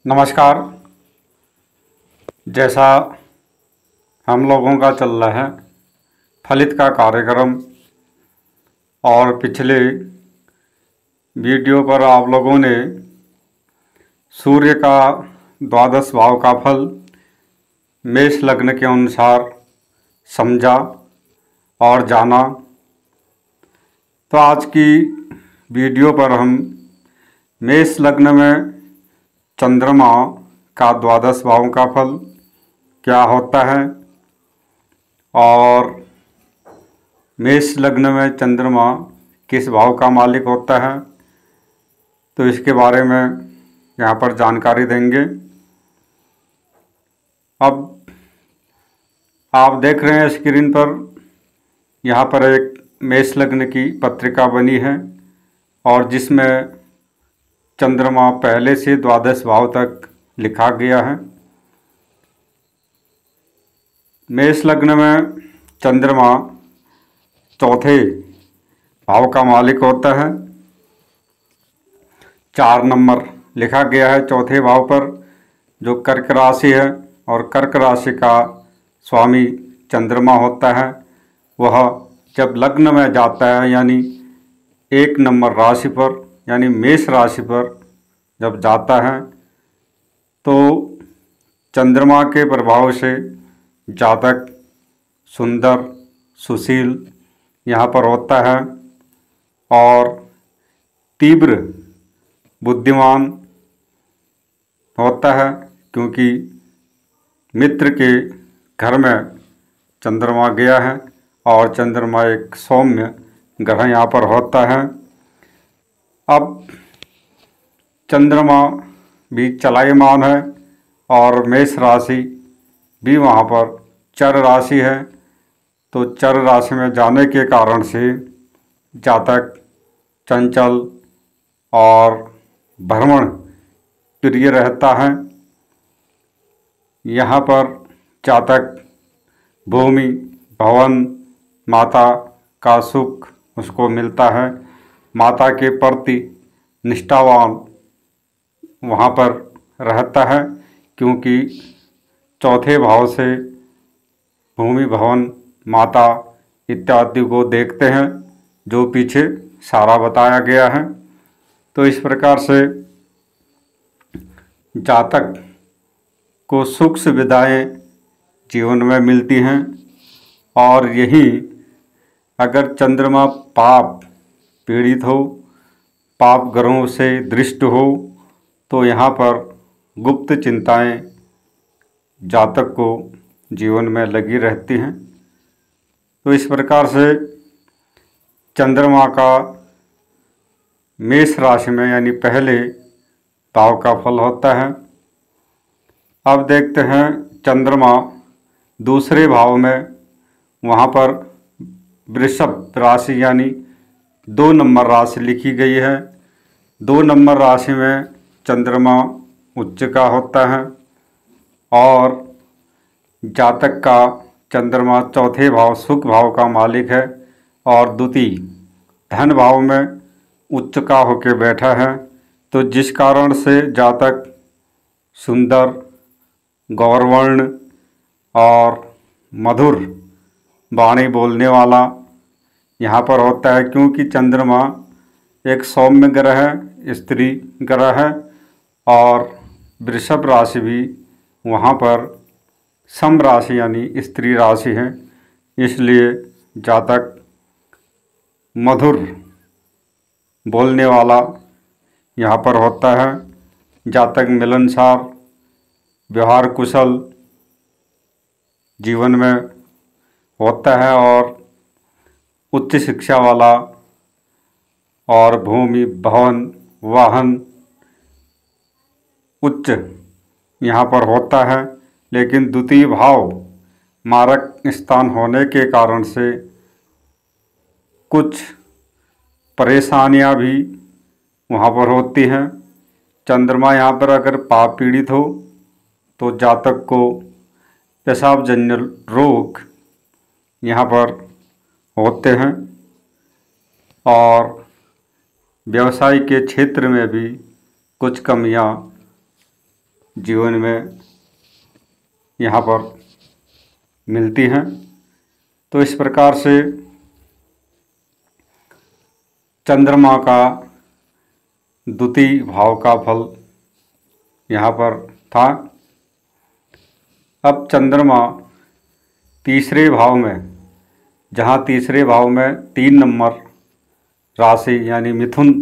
नमस्कार। जैसा हम लोगों का चल रहा है फलित का कार्यक्रम, और पिछले वीडियो पर आप लोगों ने सूर्य का द्वादश भाव का फल मेष लग्न के अनुसार समझा और जाना। तो आज की वीडियो पर हम मेष लग्न में चंद्रमा का द्वादश भाव का फल क्या होता है और मेष लग्न में चंद्रमा किस भाव का मालिक होता है, तो इसके बारे में यहाँ पर जानकारी देंगे। अब आप देख रहे हैं स्क्रीन पर, यहाँ पर एक मेष लग्न की पत्रिका बनी है और जिसमें चंद्रमा पहले से द्वादश भाव तक लिखा गया है। मेष लग्न में चंद्रमा चौथे भाव का मालिक होता है। 4 नंबर लिखा गया है चौथे भाव पर, जो कर्क राशि है, और कर्क राशि का स्वामी चंद्रमा होता है। वह जब लग्न में जाता है यानी 1 नंबर राशि पर यानी मेष राशि पर जब जाता है तो चंद्रमा के प्रभाव से जातक सुंदर सुशील यहाँ पर होता है और तीव्र बुद्धिमान होता है, क्योंकि मित्र के घर में चंद्रमा गया है और चंद्रमा एक सौम्य ग्रह यहाँ पर होता है। अब चंद्रमा भी चलायमान है और मेष राशि भी वहाँ पर चर राशि है, तो चर राशि में जाने के कारण से जातक चंचल और भ्रमण प्रिय रहता है। यहाँ पर जातक भूमि भवन माता का सुख उसको मिलता है, माता के प्रति निष्ठावान वहाँ पर रहता है, क्योंकि चौथे भाव से भूमि भवन माता इत्यादि को देखते हैं, जो पीछे सारा बताया गया है। तो इस प्रकार से जातक को सुख सुविधाएं जीवन में मिलती हैं। और यही अगर चंद्रमा पाप पीड़ित हो, पाप ग्रहों से दृष्ट हो, तो यहाँ पर गुप्त चिंताएं जातक को जीवन में लगी रहती हैं। तो इस प्रकार से चंद्रमा का मेष राशि में यानी पहले भाव का फल होता है। अब देखते हैं चंद्रमा दूसरे भाव में, वहाँ पर वृषभ राशि यानी 2 नंबर राशि लिखी गई है। 2 नंबर राशि में चंद्रमा उच्च का होता है और जातक का चंद्रमा चौथे भाव सुख भाव का मालिक है और द्वितीय धन भाव में उच्च का होकर बैठा है। तो जिस कारण से जातक सुंदर गौरवर्ण और मधुर वाणी बोलने वाला यहाँ पर होता है, क्योंकि चंद्रमा एक सौम्य ग्रह है, स्त्री ग्रह है, और वृषभ राशि भी वहाँ पर सम राशि यानी स्त्री राशि है। इसलिए जातक मधुर बोलने वाला यहाँ पर होता है। जातक मिलनसार व्यवहार कुशल जीवन में होता है और उच्च शिक्षा वाला और भूमि भवन वाहन उच्च यहाँ पर होता है। लेकिन द्वितीय भाव मारक स्थान होने के कारण से कुछ परेशानियाँ भी वहाँ पर होती हैं। चंद्रमा यहाँ पर अगर पाप पीड़ित हो तो जातक को पेशाब जन्य रोग यहाँ पर होते हैं और व्यवसाय के क्षेत्र में भी कुछ कमियां जीवन में यहाँ पर मिलती हैं। तो इस प्रकार से चंद्रमा का द्वितीय भाव का फल यहाँ पर था। अब चंद्रमा तीसरे भाव में, जहाँ तीसरे भाव में 3 नंबर राशि यानी मिथुन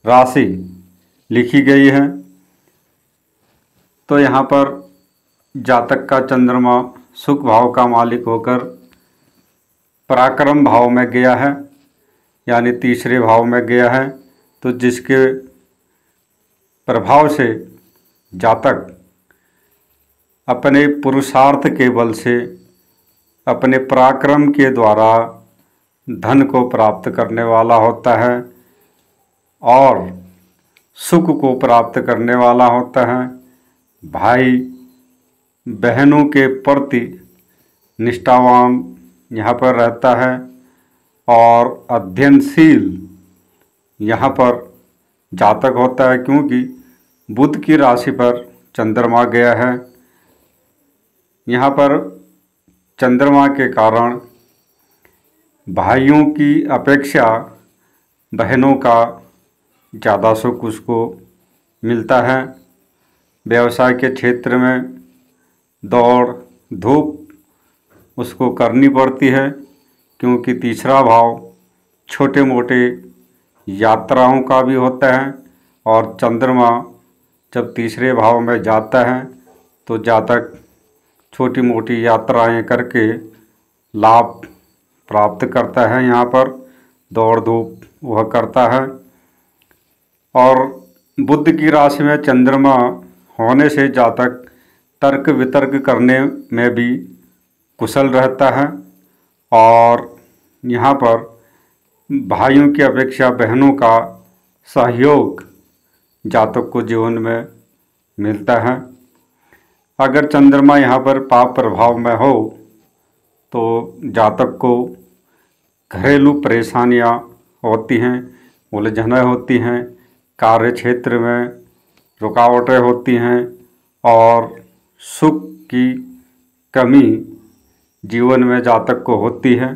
राशि लिखी गई है, तो यहाँ पर जातक का चंद्रमा सुख भाव का मालिक होकर पराक्रम भाव में गया है, यानी तीसरे भाव में गया है। तो जिसके प्रभाव से जातक अपने पुरुषार्थ के बल से, अपने पराक्रम के द्वारा धन को प्राप्त करने वाला होता है और सुख को प्राप्त करने वाला होता है। भाई बहनों के प्रति निष्ठावान यहाँ पर रहता है और अध्ययनशील यहाँ पर जातक होता है, क्योंकि बुध की राशि पर चंद्रमा गया है। यहाँ पर चंद्रमा के कारण भाइयों की अपेक्षा बहनों का ज़्यादा सुख उसको मिलता है। व्यवसाय के क्षेत्र में दौड़ धूप उसको करनी पड़ती है, क्योंकि तीसरा भाव छोटे मोटे यात्राओं का भी होता है और चंद्रमा जब तीसरे भाव में जाता है तो जातक छोटी मोटी यात्राएं करके लाभ प्राप्त करता है। यहाँ पर दौड़ धूप वह करता है। और बुध की राशि में चंद्रमा होने से जातक तर्क वितर्क करने में भी कुशल रहता है और यहाँ पर भाइयों की अपेक्षा बहनों का सहयोग जातक को जीवन में मिलता है। अगर चंद्रमा यहाँ पर पाप प्रभाव में हो तो जातक को घरेलू परेशानियाँ होती हैं, उलझनें होती हैं, कार्य क्षेत्र में रुकावटें होती हैं और सुख की कमी जीवन में जातक को होती है।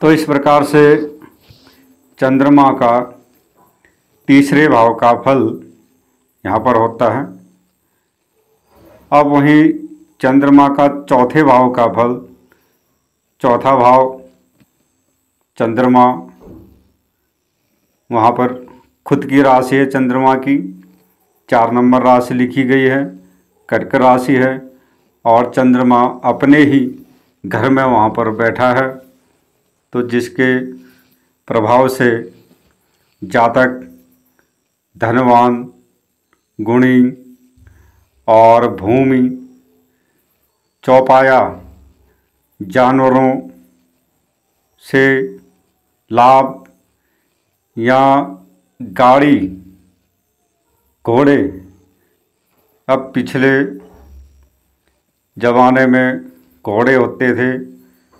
तो इस प्रकार से चंद्रमा का तीसरे भाव का फल यहाँ पर होता है। अब वहीं चंद्रमा का चौथे भाव का फल, चौथा भाव चंद्रमा वहाँ पर खुद की राशि है चंद्रमा की, 4 नंबर राशि लिखी गई है, कर्क राशि है और चंद्रमा अपने ही घर में वहाँ पर बैठा है। तो जिसके प्रभाव से जातक धनवान, गुणी और भूमि, चौपाया जानवरों से लाभ या गाड़ी घोड़े, अब पिछले ज़माने में घोड़े होते थे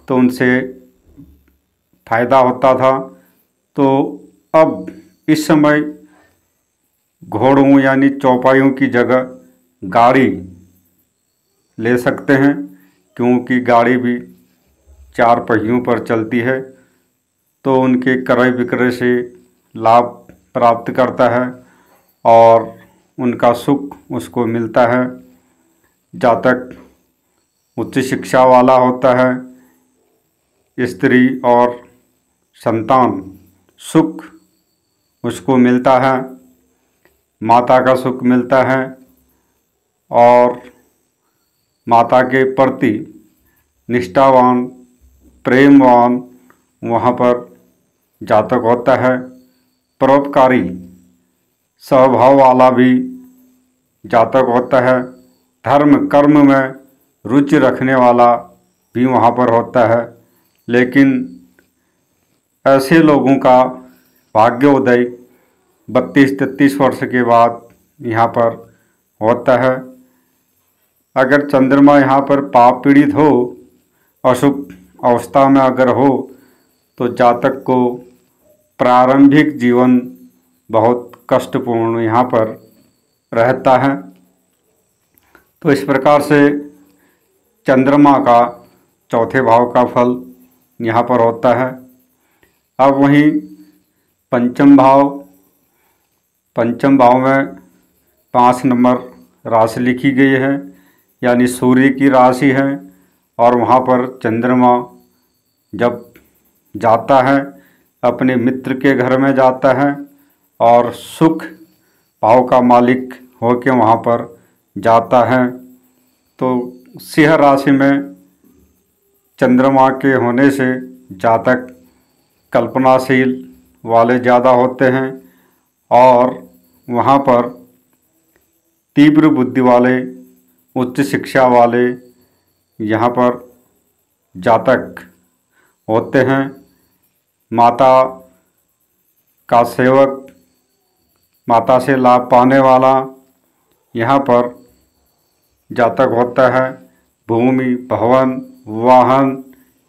तो उनसे फ़ायदा होता था, तो अब इस समय घोड़ों यानी चौपाइयों की जगह गाड़ी ले सकते हैं, क्योंकि गाड़ी भी 4 पहियों पर चलती है। तो उनके क्रय विक्रय से लाभ प्राप्त करता है और उनका सुख उसको मिलता है। जातक उच्च शिक्षा वाला होता है, स्त्री और संतान सुख उसको मिलता है, माता का सुख मिलता है और माता के प्रति निष्ठावान, प्रेमवान वहाँ पर जातक होता है। परोपकारी स्वभाव वाला भी जातक होता है। धर्म कर्म में रुचि रखने वाला भी वहाँ पर होता है। लेकिन ऐसे लोगों का भाग्योदय 32-33 वर्ष के बाद यहाँ पर होता है। अगर चंद्रमा यहाँ पर पाप पीड़ित हो, अशुभ अवस्था में अगर हो, तो जातक को प्रारंभिक जीवन बहुत कष्टपूर्ण यहाँ पर रहता है। तो इस प्रकार से चंद्रमा का चौथे भाव का फल यहाँ पर होता है। अब वहीं पंचम भाव में 5 नंबर राशि लिखी गई है, यानी सूर्य की राशि है। और वहाँ पर चंद्रमा जब जाता है अपने मित्र के घर में जाता है और सुख भाव का मालिक होके वहाँ पर जाता है। तो सिंह राशि में चंद्रमा के होने से जातक कल्पनाशील वाले ज़्यादा होते हैं और वहाँ पर तीव्र बुद्धि वाले, उच्च शिक्षा वाले यहाँ पर जातक होते हैं। माता का सेवक, माता से लाभ पाने वाला यहाँ पर जातक होता है। भूमि, भवन, वाहन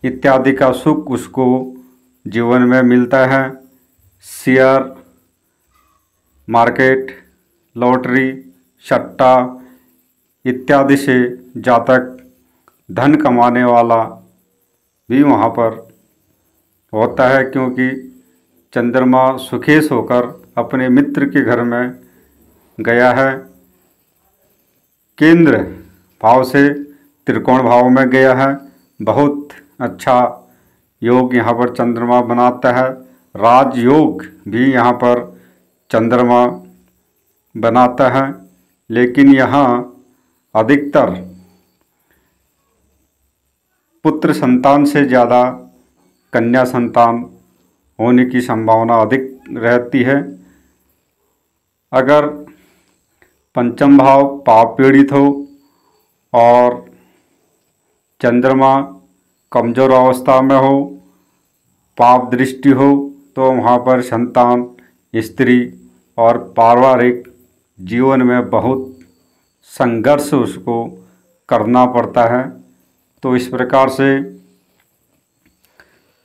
इत्यादि का सुख उसको जीवन में मिलता है। शेयर मार्केट, लॉटरी, सट्टा इत्यादि से जातक धन कमाने वाला भी वहाँ पर होता है, क्योंकि चंद्रमा सुखेश होकर अपने मित्र के घर में गया है। केंद्र भाव से त्रिकोण भाव में गया है। बहुत अच्छा योग यहाँ पर चंद्रमा बनाता है। राजयोग भी यहाँ पर चंद्रमा बनाता है, लेकिन यहाँ अधिकतर पुत्र संतान से ज़्यादा कन्या संतान होने की संभावना अधिक रहती है। अगर पंचम भाव पाप पीड़ित हो और चंद्रमा कमज़ोर अवस्था में हो, पाप दृष्टि हो, तो वहाँ पर संतान, स्त्री और पारिवारिक जीवन में बहुत संघर्ष उसको करना पड़ता है। तो इस प्रकार से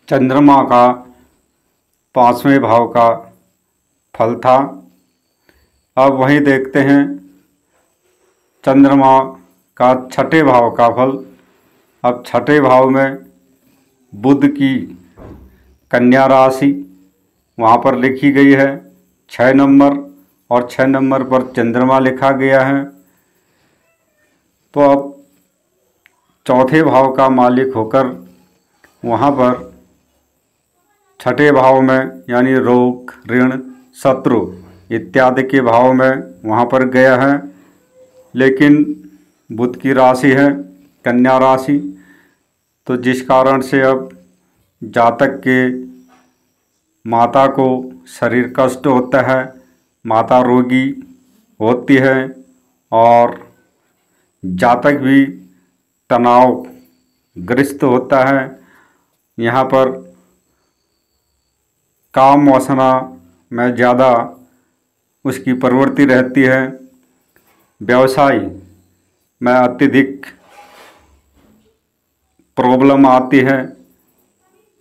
चंद्रमा का 5वें भाव का फल था। अब वहीं देखते हैं चंद्रमा का 6ठे भाव का फल। अब 6ठे भाव में बुध की कन्या राशि वहाँ पर लिखी गई है 6 नंबर, और 6 नंबर पर चंद्रमा लिखा गया है। तो अब चौथे भाव का मालिक होकर वहाँ पर 6ठे भाव में, यानी रोग, ऋण, शत्रु इत्यादि के भाव में वहाँ पर गया है। लेकिन बुध की राशि है कन्या राशि, तो जिस कारण से अब जातक के माता को शरीर कष्ट होता है, माता रोगी होती है और जातक भी तनाव ग्रस्त होता है। यहाँ पर काम वासना में ज़्यादा उसकी प्रवृत्ति रहती है। व्यवसाय में अत्यधिक प्रॉब्लम आती है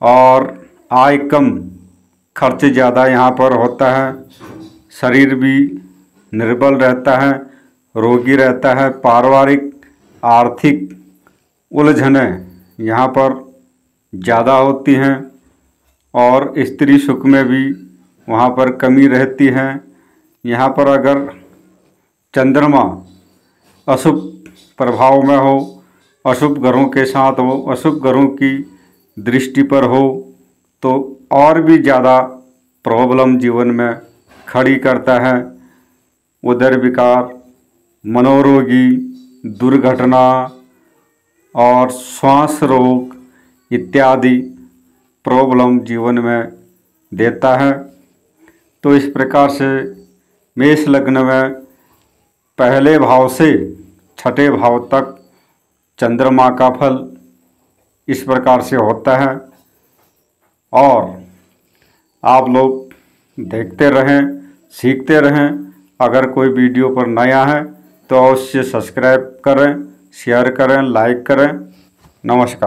और आय कम, खर्च ज़्यादा यहाँ पर होता है। शरीर भी निर्बल रहता है, रोगी रहता है। पारिवारिक आर्थिक उलझनें यहाँ पर ज़्यादा होती हैं और स्त्री सुख में भी वहाँ पर कमी रहती है। यहाँ पर अगर चंद्रमा अशुभ प्रभाव में हो, अशुभ ग्रहों के साथ हो, अशुभ ग्रहों की दृष्टि पर हो, तो और भी ज़्यादा प्रॉब्लम जीवन में खड़ी करता है। उदर विकार, मनोरोगी, दुर्घटना और श्वास रोग इत्यादि प्रॉब्लम जीवन में देता है। तो इस प्रकार से मेष लग्न में पहले भाव से 6ठे भाव तक चंद्रमा का फल इस प्रकार से होता है। और आप लोग देखते रहें, सीखते रहें। अगर कोई वीडियो पर नया है तो अवश्य सब्सक्राइब करें, शेयर करें, लाइक करें। नमस्कार।